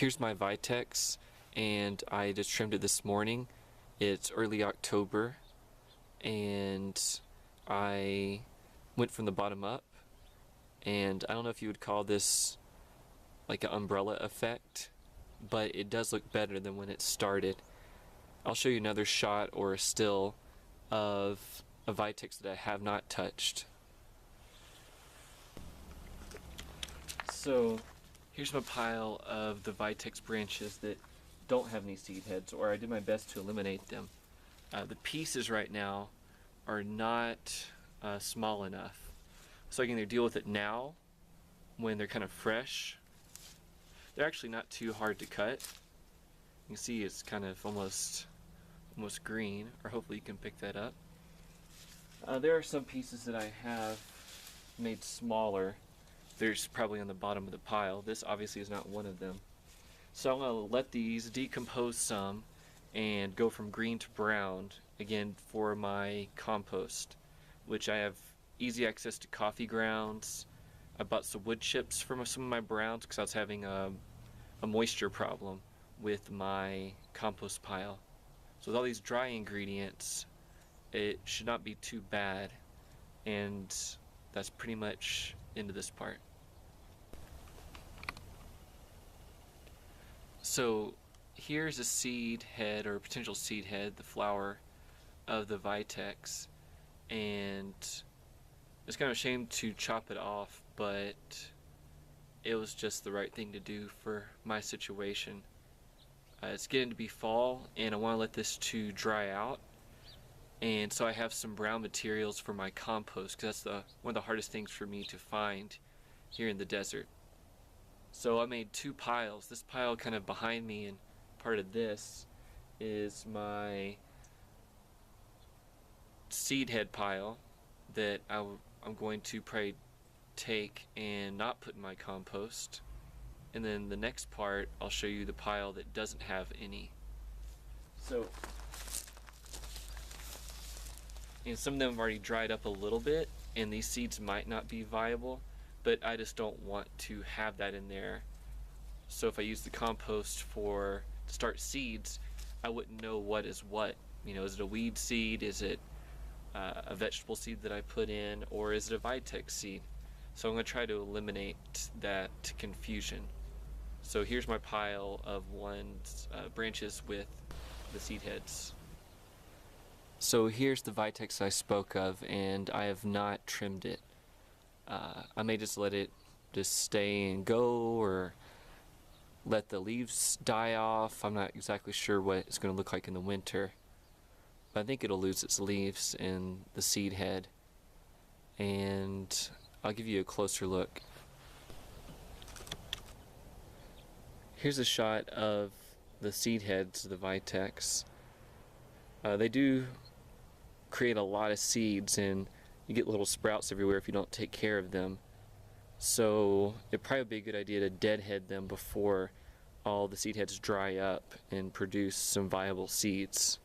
Here's my vitex, and I just trimmed it this morning. It's early October, and I went from the bottom up, and I don't know if you would call this like an umbrella effect, but it does look better than when it started. I'll show you another shot or a still of a vitex that I have not touched. So here's my pile of the vitex branches that don't have any seed heads, or I did my best to eliminate them. The pieces right now are not small enough, so I can either deal with it now when they're kind of fresh. They're actually not too hard to cut. You can see it's kind of almost green, or hopefully you can pick that up. There are some pieces that I have made smaller. There's probably on the bottom of the pile. This obviously is not one of them. So I'm going to let these decompose some and go from green to brown again for my compost, which I have easy access to coffee grounds. I bought some wood chips for some of my browns because I was having a moisture problem with my compost pile. So with all these dry ingredients, it should not be too bad, and that's pretty much into this part. So here's a seed head, or a potential seed head, the flower of the vitex, and it's kind of a shame to chop it off, but it was just the right thing to do for my situation. It's getting to be fall, and I want to let this to dry out, and so I have some brown materials for my compost, because that's one of the hardest things for me to find here in the desert. So I made two piles. This pile kind of behind me, and part of this is my seed head pile that I'm going to probably take and not put in my compost. And then the next part, I'll show you the pile that doesn't have any. So, and some of them have already dried up a little bit, and these seeds might not be viable, but I just don't want to have that in there. So if I use the compost to start seeds, I wouldn't know what is what. You know, is it a weed seed? Is it a vegetable seed that I put in? Or is it a vitex seed? So I'm going to try to eliminate that confusion. So here's my pile of branches with the seed heads. So here's the vitex I spoke of, and I have not trimmed it. I may just let it just stay and go, or let the leaves die off. I'm not exactly sure what it's going to look like in the winter, but I think it'll lose its leaves in the seed head. And I'll give you a closer look. Here's a shot of the seed heads of the vitex. They do create a lot of seeds, and you get little sprouts everywhere if you don't take care of them. So it'd probably be a good idea to deadhead them before all the seed heads dry up and produce some viable seeds.